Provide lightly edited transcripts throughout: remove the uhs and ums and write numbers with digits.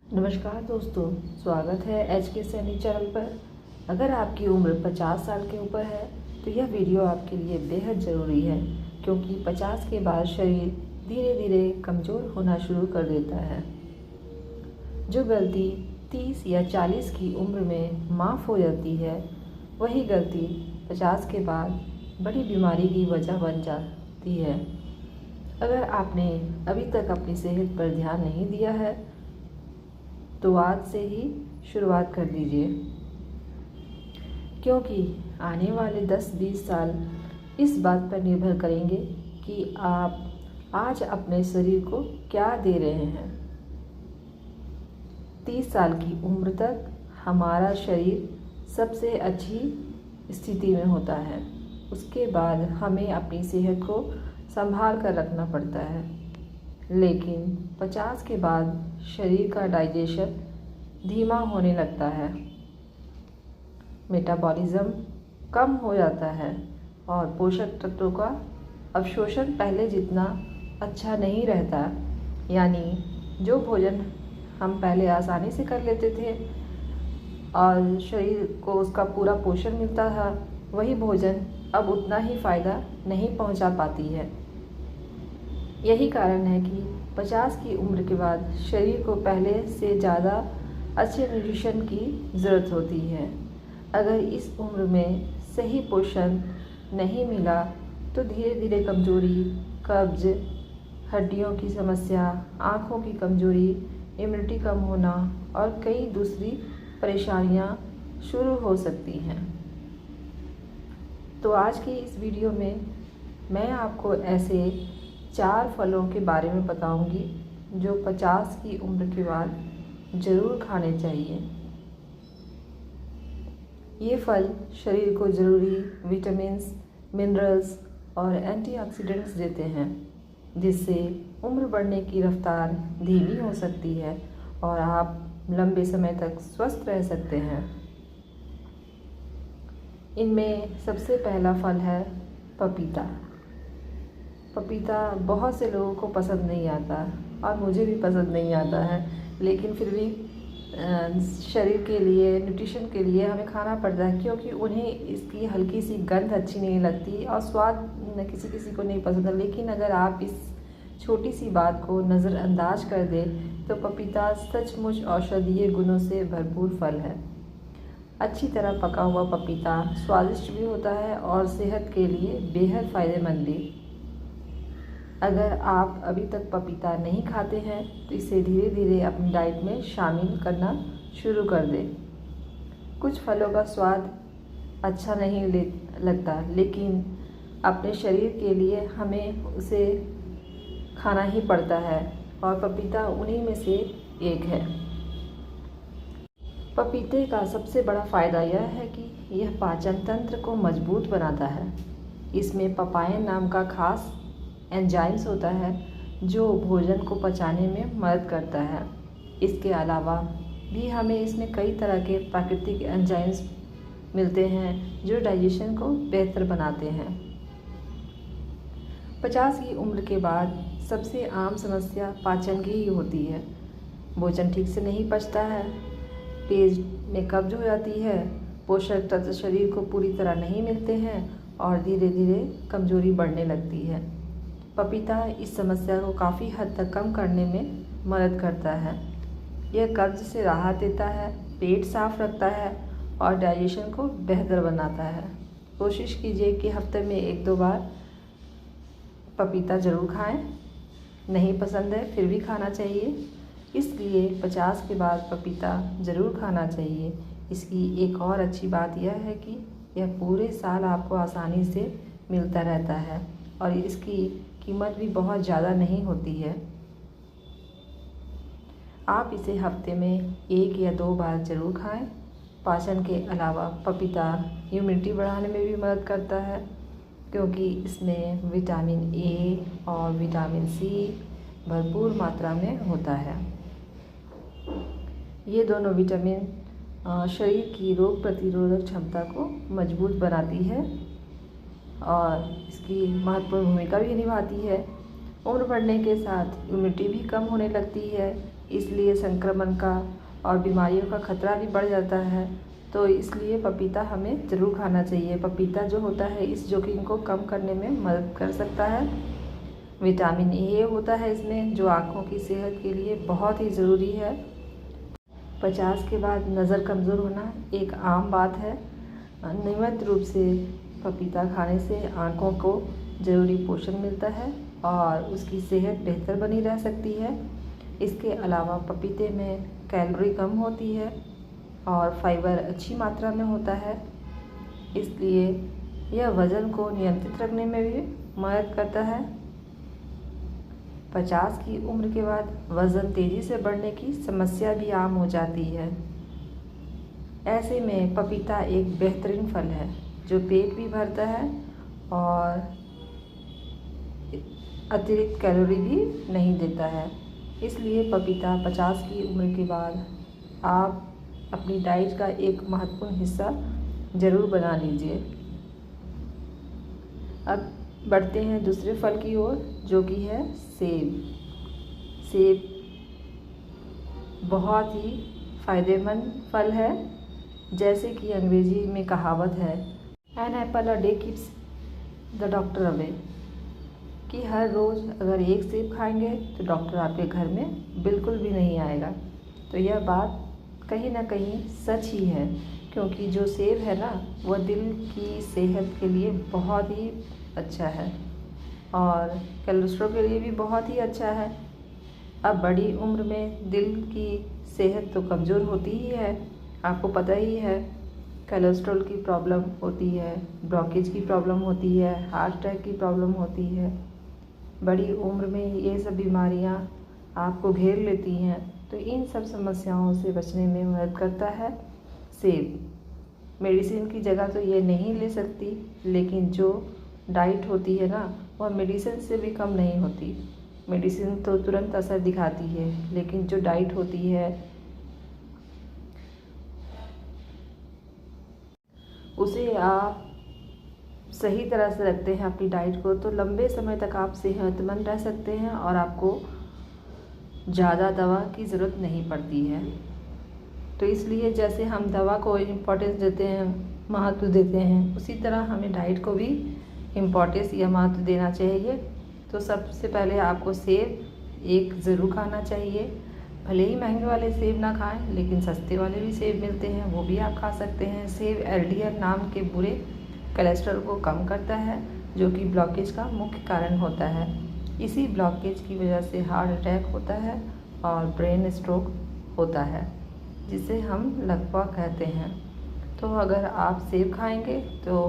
नमस्कार दोस्तों, स्वागत है एच के सैनी चैनल पर। अगर आपकी उम्र 50 साल के ऊपर है तो यह वीडियो आपके लिए बेहद ज़रूरी है, क्योंकि 50 के बाद शरीर धीरे धीरे कमज़ोर होना शुरू कर देता है। जो गलती 30 या 40 की उम्र में माफ़ हो जाती है, वही गलती 50 के बाद बड़ी बीमारी की वजह बन जाती है। अगर आपने अभी तक अपनी सेहत पर ध्यान नहीं दिया है तो आज से ही शुरुआत कर दीजिए, क्योंकि आने वाले 10-20 साल इस बात पर निर्भर करेंगे कि आप आज अपने शरीर को क्या दे रहे हैं। 30 साल की उम्र तक हमारा शरीर सबसे अच्छी स्थिति में होता है। उसके बाद हमें अपनी सेहत को संभाल कर रखना पड़ता है, लेकिन 50 के बाद शरीर का डाइजेशन धीमा होने लगता है, मेटाबॉलिज्म कम हो जाता है और पोषक तत्वों का अवशोषण पहले जितना अच्छा नहीं रहता। यानी जो भोजन हम पहले आसानी से कर लेते थे और शरीर को उसका पूरा पोषण मिलता था, वही भोजन अब उतना ही फ़ायदा नहीं पहुंचा पाती है। यही कारण है कि 50 की उम्र के बाद शरीर को पहले से ज़्यादा अच्छे न्यूट्रिशन की ज़रूरत होती है। अगर इस उम्र में सही पोषण नहीं मिला तो धीरे धीरे कमज़ोरी, कब्ज, हड्डियों की समस्या, आँखों की कमज़ोरी, इम्यूनिटी कम होना और कई दूसरी परेशानियाँ शुरू हो सकती हैं। तो आज की इस वीडियो में मैं आपको ऐसे 4 फलों के बारे में बताऊंगी जो 50 की उम्र के बाद ज़रूर खाने चाहिए। ये फल शरीर को ज़रूरी विटामिन्स, मिनरल्स और एंटीऑक्सीडेंट्स देते हैं, जिससे उम्र बढ़ने की रफ्तार धीमी हो सकती है और आप लंबे समय तक स्वस्थ रह सकते हैं। इनमें सबसे पहला फल है पपीता। पपीता बहुत से लोगों को पसंद नहीं आता और मुझे भी पसंद नहीं आता है, लेकिन फिर भी शरीर के लिए, न्यूट्रिशन के लिए हमें खाना पड़ता है, क्योंकि उन्हें इसकी हल्की सी गंध अच्छी नहीं लगती और स्वाद किसी किसी को नहीं पसंद है। लेकिन अगर आप इस छोटी सी बात को नज़रअंदाज कर दें तो पपीता सचमुच औषधीय गुणों से भरपूर फल है। अच्छी तरह पका हुआ पपीता स्वादिष्ट भी होता है और सेहत के लिए बेहद फ़ायदेमंद भी। अगर आप अभी तक पपीता नहीं खाते हैं तो इसे धीरे धीरे अपनी डाइट में शामिल करना शुरू कर दें। कुछ फलों का स्वाद अच्छा नहीं लगता, लेकिन अपने शरीर के लिए हमें उसे खाना ही पड़ता है और पपीता उन्हीं में से एक है। पपीते का सबसे बड़ा फ़ायदा यह है कि यह पाचन तंत्र को मजबूत बनाता है। इसमें पपायन नाम का खास एंजाइम्स होता है जो भोजन को पचाने में मदद करता है। इसके अलावा भी हमें इसमें कई तरह के प्राकृतिक एंजाइम्स मिलते हैं जो डाइजेशन को बेहतर बनाते हैं। 50 की उम्र के बाद सबसे आम समस्या पाचन की ही होती है। भोजन ठीक से नहीं पचता है, पेट में कब्ज हो जाती है, पोषक तत्व शरीर को पूरी तरह नहीं मिलते हैं और धीरे धीरे कमज़ोरी बढ़ने लगती है। पपीता इस समस्या को काफ़ी हद तक कम करने में मदद करता है। यह कब्ज से राहत देता है, पेट साफ रखता है और डाइजेशन को बेहतर बनाता है। कोशिश कीजिए कि हफ्ते में 1-2 बार पपीता ज़रूर खाएं। नहीं पसंद है फिर भी खाना चाहिए, इसलिए 50 के बाद पपीता ज़रूर खाना चाहिए। इसकी एक और अच्छी बात यह है कि यह पूरे साल आपको आसानी से मिलता रहता है और इसकी कीमत भी बहुत ज़्यादा नहीं होती है। आप इसे हफ्ते में 1 या 2 बार ज़रूर खाएं। पाचन के अलावा पपीता इम्यूनिटी बढ़ाने में भी मदद करता है, क्योंकि इसमें विटामिन ए और विटामिन सी भरपूर मात्रा में होता है। ये दोनों विटामिन शरीर की रोग प्रतिरोधक क्षमता को मजबूत बनाती है और इसकी महत्वपूर्ण भूमिका भी निभाती है। उम्र बढ़ने के साथ इम्यूनिटी भी कम होने लगती है, इसलिए संक्रमण का और बीमारियों का खतरा भी बढ़ जाता है। तो इसलिए पपीता हमें ज़रूर खाना चाहिए। पपीता जो होता है इस जोखिम को कम करने में मदद कर सकता है। विटामिन ए होता है इसमें, जो आँखों की सेहत के लिए बहुत ही ज़रूरी है। 50 के बाद नज़र कमज़ोर होना एक आम बात है। नियमित रूप से पपीता खाने से आँखों को ज़रूरी पोषण मिलता है और उसकी सेहत बेहतर बनी रह सकती है। इसके अलावा पपीते में कैलोरी कम होती है और फाइबर अच्छी मात्रा में होता है, इसलिए यह वज़न को नियंत्रित रखने में भी मदद करता है। 50 की उम्र के बाद वज़न तेज़ी से बढ़ने की समस्या भी आम हो जाती है। ऐसे में पपीता एक बेहतरीन फल है जो पेट भी भरता है और अतिरिक्त कैलोरी भी नहीं देता है। इसलिए पपीता 50 की उम्र के बाद आप अपनी डाइट का एक महत्वपूर्ण हिस्सा ज़रूर बना लीजिए। अब बढ़ते हैं दूसरे फल की ओर, जो कि है सेब। सेब बहुत ही फ़ायदेमंद फल है। जैसे कि अंग्रेजी में कहावत है, an apple a day keeps the doctor away, कि हर रोज़ अगर एक सेब खाएंगे तो डॉक्टर आपके घर में बिल्कुल भी नहीं आएगा। तो यह बात कहीं ना कहीं सच ही है, क्योंकि जो सेब है ना वह दिल की सेहत के लिए बहुत ही अच्छा है और कोलेस्ट्रॉल के लिए भी बहुत ही अच्छा है। अब बड़ी उम्र में दिल की सेहत तो कमज़ोर होती ही है, आपको पता ही है। कोलेस्ट्रॉल की प्रॉब्लम होती है, ब्लॉकेज की प्रॉब्लम होती है, हार्ट अटैक की प्रॉब्लम होती है। बड़ी उम्र में ये सब बीमारियां आपको घेर लेती हैं, तो इन सब समस्याओं से बचने में मदद करता है सेब। मेडिसिन की जगह तो ये नहीं ले सकती, लेकिन जो डाइट होती है ना वह मेडिसिन से भी कम नहीं होती। मेडिसिन तो तुरंत असर दिखाती है, लेकिन जो डाइट होती है उसे आप सही तरह से रखते हैं अपनी डाइट को, तो लंबे समय तक आप सेहतमंद रह सकते हैं और आपको ज़्यादा दवा की ज़रूरत नहीं पड़ती है। तो इसलिए जैसे हम दवा को इम्पोर्टेंस देते हैं, महत्व देते हैं, उसी तरह हमें डाइट को भी इम्पोर्टेंस या महत्व देना चाहिए। तो सबसे पहले आपको सेब एक ज़रूर खाना चाहिए। भले ही महंगे वाले सेब ना खाएं, लेकिन सस्ते वाले भी सेब मिलते हैं, वो भी आप खा सकते हैं। सेब एलडीएल नाम के बुरे कोलेस्ट्रॉल को कम करता है, जो कि ब्लॉकेज का मुख्य कारण होता है। इसी ब्लॉकेज की वजह से हार्ट अटैक होता है और ब्रेन स्ट्रोक होता है, जिसे हम लकवा कहते हैं। तो अगर आप सेब खाएंगे तो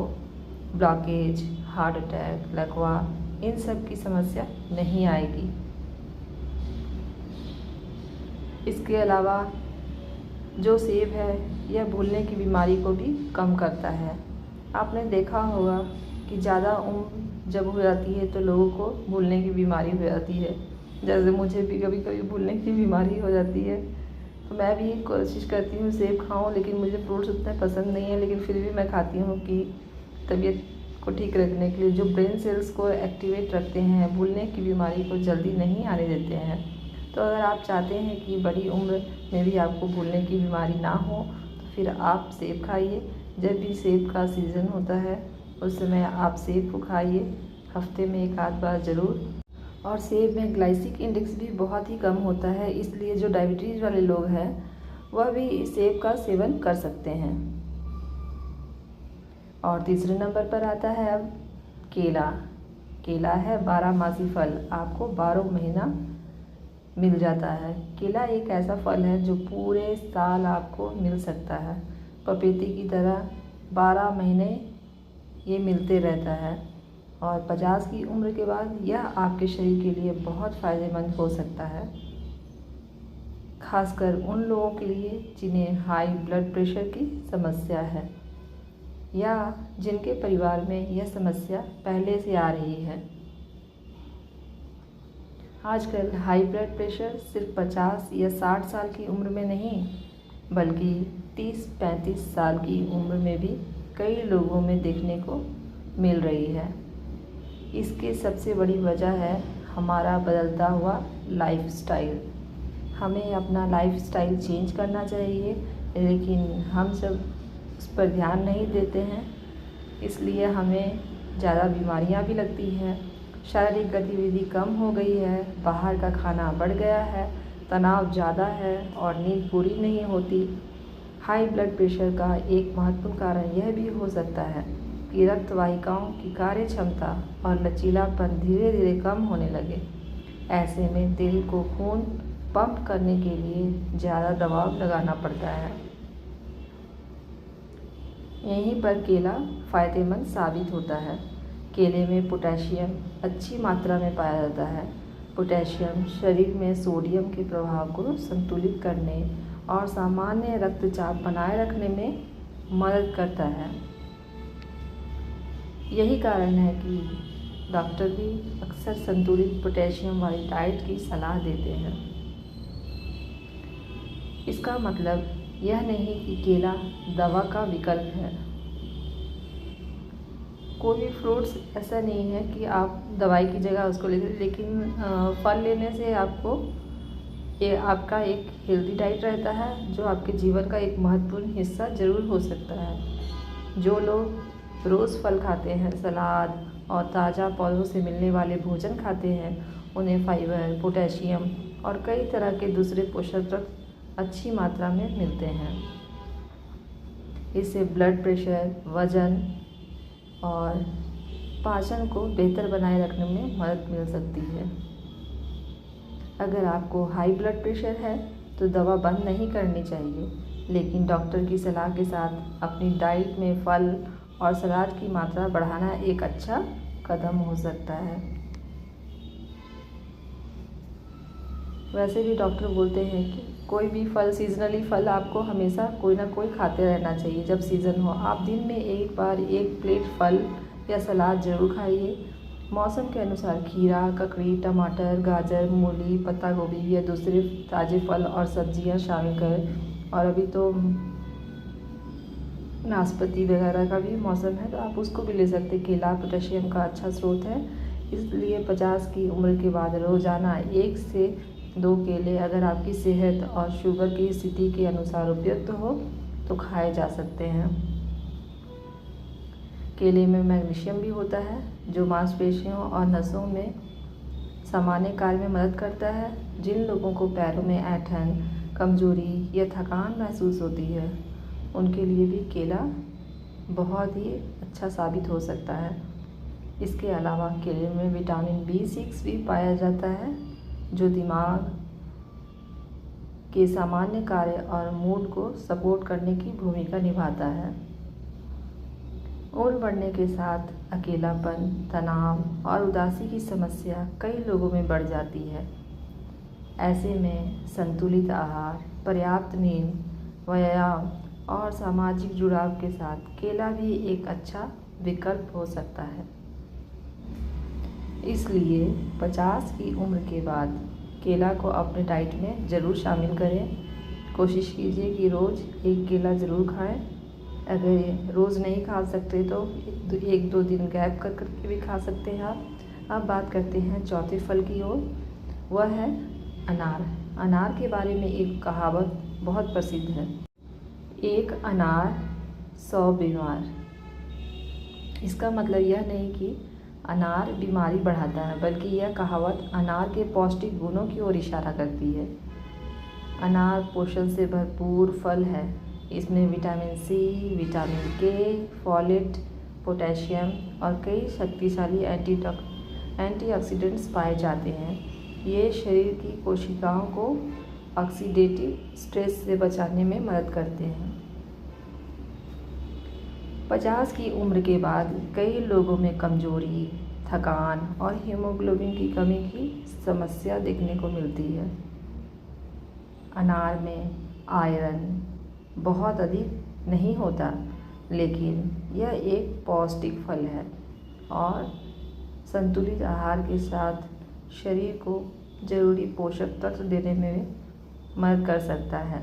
ब्लॉकेज, हार्ट अटैक, लकवा, इन सब की समस्या नहीं आएगी। इसके अलावा जो सेब है यह भूलने की बीमारी को भी कम करता है। आपने देखा होगा कि ज़्यादा उम्र जब हो जाती है तो लोगों को भूलने की बीमारी हो जाती है। जैसे मुझे भी कभी कभी भूलने की बीमारी हो जाती है, तो मैं भी कोशिश करती हूँ सेब खाऊं, लेकिन मुझे फ्रूट्स उतने पसंद नहीं है, लेकिन फिर भी मैं खाती हूँ कि तबीयत को ठीक रखने के लिए, जो ब्रेन सेल्स को एक्टिवेट रखते हैं, भूलने की बीमारी को जल्दी नहीं आने देते हैं। तो अगर आप चाहते हैं कि बड़ी उम्र में भी आपको भूलने की बीमारी ना हो, तो फिर आप सेब खाइए। जब भी सेब का सीज़न होता है उस समय आप सेब को खाइए, हफ्ते में एक आध बार ज़रूर। और सेब में ग्लाइसिक इंडेक्स भी बहुत ही कम होता है, इसलिए जो डायबिटीज़ वाले लोग हैं वह भी सेब का सेवन कर सकते हैं। और तीसरे नंबर पर आता है अब केला। केला है 12मासी फल, आपको 12 महीना मिल जाता है। केला एक ऐसा फल है जो पूरे साल आपको मिल सकता है। पपीते की तरह 12 महीने ये मिलते रहता है और 50 की उम्र के बाद यह आपके शरीर के लिए बहुत फ़ायदेमंद हो सकता है, खासकर उन लोगों के लिए जिन्हें हाई ब्लड प्रेशर की समस्या है या जिनके परिवार में यह समस्या पहले से आ रही है। आजकल हाई ब्लड प्रेशर सिर्फ 50 या 60 साल की उम्र में नहीं, बल्कि 30-35 साल की उम्र में भी कई लोगों में देखने को मिल रही है। इसकी सबसे बड़ी वजह है हमारा बदलता हुआ लाइफस्टाइल। हमें अपना लाइफस्टाइल चेंज करना चाहिए, लेकिन हम सब उस पर ध्यान नहीं देते हैं, इसलिए हमें ज़्यादा बीमारियां भी लगती हैं। शारीरिक गतिविधि कम हो गई है, बाहर का खाना बढ़ गया है, तनाव ज़्यादा है और नींद पूरी नहीं होती। हाई ब्लड प्रेशर का एक महत्वपूर्ण कारण यह भी हो सकता है कि रक्त वाहिकाओं की कार्य क्षमता और लचीलापन धीरे धीरे कम होने लगे। ऐसे में दिल को खून पंप करने के लिए ज़्यादा दबाव लगाना पड़ता है। यहीं पर केला फ़ायदेमंद साबित होता है। केले में पोटेशियम अच्छी मात्रा में पाया जाता है। पोटेशियम शरीर में सोडियम के प्रभाव को संतुलित करने और सामान्य रक्तचाप बनाए रखने में मदद करता है। यही कारण है कि डॉक्टर भी अक्सर संतुलित पोटेशियम वाली डाइट की सलाह देते हैं। इसका मतलब यह नहीं कि केला दवा का विकल्प है। कोई भी फ्रूट्स ऐसा नहीं है कि आप दवाई की जगह उसको ले, लेकिन फल लेने से आपको ये आपका एक हेल्दी डाइट रहता है, जो आपके जीवन का एक महत्वपूर्ण हिस्सा ज़रूर हो सकता है। जो लोग रोज़ फल खाते हैं, सलाद और ताज़ा पौधों से मिलने वाले भोजन खाते हैं, उन्हें फाइबर, पोटेशियम और कई तरह के दूसरे पोषक तत्व अच्छी मात्रा में मिलते हैं। इससे ब्लड प्रेशर, वज़न और पाचन को बेहतर बनाए रखने में मदद मिल सकती है। अगर आपको हाई ब्लड प्रेशर है तो दवा बंद नहीं करनी चाहिए, लेकिन डॉक्टर की सलाह के साथ अपनी डाइट में फल और सलाद की मात्रा बढ़ाना एक अच्छा कदम हो सकता है। वैसे भी डॉक्टर बोलते हैं कि कोई भी फल, सीजनली फल आपको हमेशा कोई ना कोई खाते रहना चाहिए। जब सीज़न हो आप दिन में एक बार एक प्लेट फल या सलाद ज़रूर खाइए। मौसम के अनुसार खीरा, ककड़ी, टमाटर, गाजर, मूली, पत्ता गोभी या दूसरे ताज़े फल और सब्जियां शामिल करें। और अभी तो नाशपाती वगैरह का भी मौसम है, तो आप उसको भी ले सकते हैं। केला पोटेशियम का अच्छा स्रोत है, इसलिए 50 की उम्र के बाद रोज़ाना 1 से 2 केले अगर आपकी सेहत और शुगर की स्थिति के अनुसार उपयुक्त हो तो खाए जा सकते हैं। केले में मैग्नीशियम भी होता है, जो मांसपेशियों और नसों में सामान्य कार्य में मदद करता है। जिन लोगों को पैरों में ऐंठन, कमजोरी या थकान महसूस होती है, उनके लिए भी केला बहुत ही अच्छा साबित हो सकता है। इसके अलावा केले में विटामिन B6 भी पाया जाता है, जो दिमाग के सामान्य कार्य और मूड को सपोर्ट करने की भूमिका निभाता है। उम्र बढ़ने के साथ अकेलापन, तनाव और उदासी की समस्या कई लोगों में बढ़ जाती है। ऐसे में संतुलित आहार, पर्याप्त नींद, व्यायाम और सामाजिक जुड़ाव के साथ केला भी एक अच्छा विकल्प हो सकता है। इसलिए 50 की उम्र के बाद केला को अपने डाइट में ज़रूर शामिल करें। कोशिश कीजिए कि रोज़ एक केला ज़रूर खाएं। अगर रोज़ नहीं खा सकते तो 1-2 दिन गैप कर करके भी खा सकते हैं आप। अब बात करते हैं चौथे फल की ओर, वह है अनार। अनार के बारे में एक कहावत बहुत प्रसिद्ध है, एक अनार 100 बीमार। इसका मतलब यह नहीं कि अनार बीमारी बढ़ाता है, बल्कि यह कहावत अनार के पौष्टिक गुणों की ओर इशारा करती है। अनार पोषण से भरपूर फल है। इसमें vitamin C, vitamin K, folate, potassium और कई शक्तिशाली एंटीऑक्सीडेंट्स पाए जाते हैं। ये शरीर की कोशिकाओं को ऑक्सीडेटिव स्ट्रेस से बचाने में मदद करते हैं। 50 की उम्र के बाद कई लोगों में कमजोरी, थकान और हीमोग्लोबिन की कमी की समस्या देखने को मिलती है। अनार में आयरन बहुत अधिक नहीं होता, लेकिन यह एक पौष्टिक फल है और संतुलित आहार के साथ शरीर को जरूरी पोषक तत्व देने में मदद कर सकता है।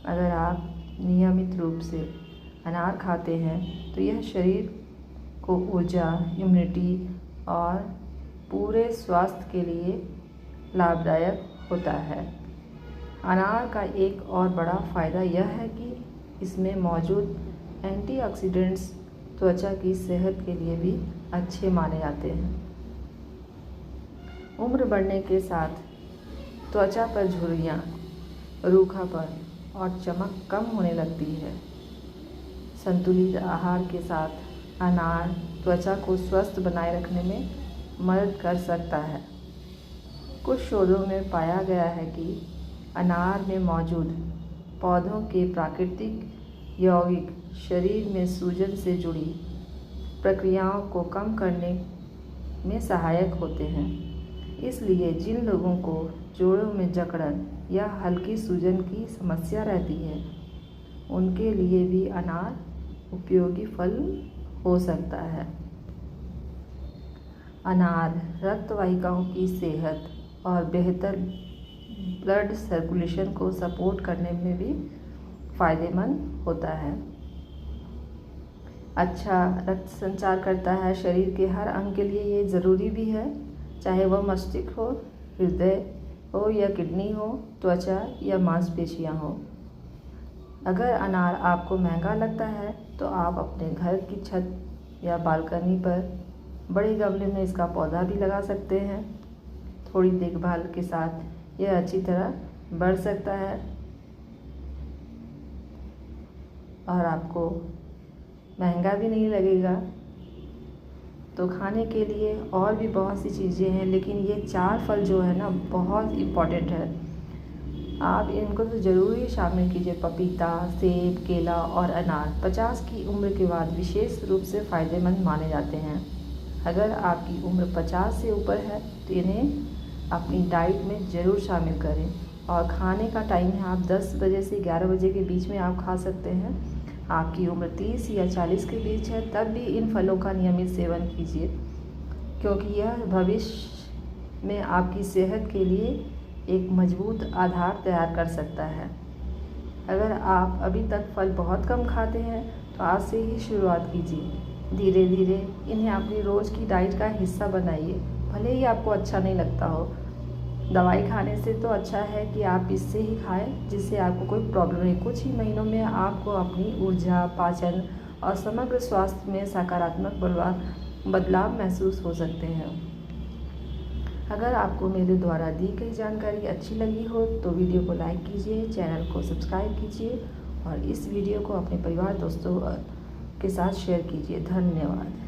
अगर आप नियमित रूप से अनार खाते हैं तो यह शरीर को ऊर्जा, इम्यूनिटी और पूरे स्वास्थ्य के लिए लाभदायक होता है। अनार का एक और बड़ा फ़ायदा यह है कि इसमें मौजूद एंटीऑक्सीडेंट्स त्वचा की सेहत के लिए भी अच्छे माने जाते हैं। उम्र बढ़ने के साथ त्वचा पर झुर्रियाँ, रूखापन और चमक कम होने लगती है। संतुलित आहार के साथ अनार त्वचा को स्वस्थ बनाए रखने में मदद कर सकता है। कुछ शोधों में पाया गया है कि अनार में मौजूद पौधों के प्राकृतिक यौगिक शरीर में सूजन से जुड़ी प्रक्रियाओं को कम करने में सहायक होते हैं। इसलिए जिन लोगों को जोड़ों में जकड़न या हल्की सूजन की समस्या रहती है, उनके लिए भी अनार उपयोगी फल हो सकता है। अनार रक्त वाहिकाओं की सेहत और बेहतर ब्लड सर्कुलेशन को सपोर्ट करने में भी फ़ायदेमंद होता है। अच्छा रक्त संचार करता है। शरीर के हर अंग के लिए ये ज़रूरी भी है, चाहे वह मस्तिष्क हो, हृदय हो या किडनी हो, त्वचा या मांसपेशियां हो। अगर अनार आपको महंगा लगता है तो आप अपने घर की छत या बालकनी पर बड़े गमले में इसका पौधा भी लगा सकते हैं। थोड़ी देखभाल के साथ यह अच्छी तरह बढ़ सकता है और आपको महंगा भी नहीं लगेगा। तो खाने के लिए और भी बहुत सी चीज़ें हैं, लेकिन ये 4 फल जो है ना बहुत इम्पॉर्टेंट है। आप इनको तो ज़रूर ही शामिल कीजिए। पपीता, सेब, केला और अनार 50 की उम्र के बाद विशेष रूप से फ़ायदेमंद माने जाते हैं। अगर आपकी उम्र 50 से ऊपर है तो इन्हें अपनी डाइट में ज़रूर शामिल करें। और खाने का टाइम है, आप 10 बजे से 11 बजे के बीच में आप खा सकते हैं। आपकी उम्र 30 या 40 के बीच है तब भी इन फलों का नियमित सेवन कीजिए, क्योंकि यह भविष्य में आपकी सेहत के लिए एक मजबूत आधार तैयार कर सकता है। अगर आप अभी तक फल बहुत कम खाते हैं तो आज से ही शुरुआत कीजिए। धीरे धीरे इन्हें अपनी रोज़ की डाइट का हिस्सा बनाइए, भले ही आपको अच्छा नहीं लगता हो। दवाई खाने से तो अच्छा है कि आप इससे ही खाएं जिससे आपको कोई प्रॉब्लम नहीं। कुछ ही महीनों में आपको अपनी ऊर्जा, पाचन और समग्र स्वास्थ्य में सकारात्मक बदलाव महसूस हो सकते हैं। अगर आपको मेरे द्वारा दी गई जानकारी अच्छी लगी हो तो वीडियो को लाइक कीजिए, चैनल को सब्सक्राइब कीजिए और इस वीडियो को अपने परिवार दोस्तों के साथ शेयर कीजिए। धन्यवाद।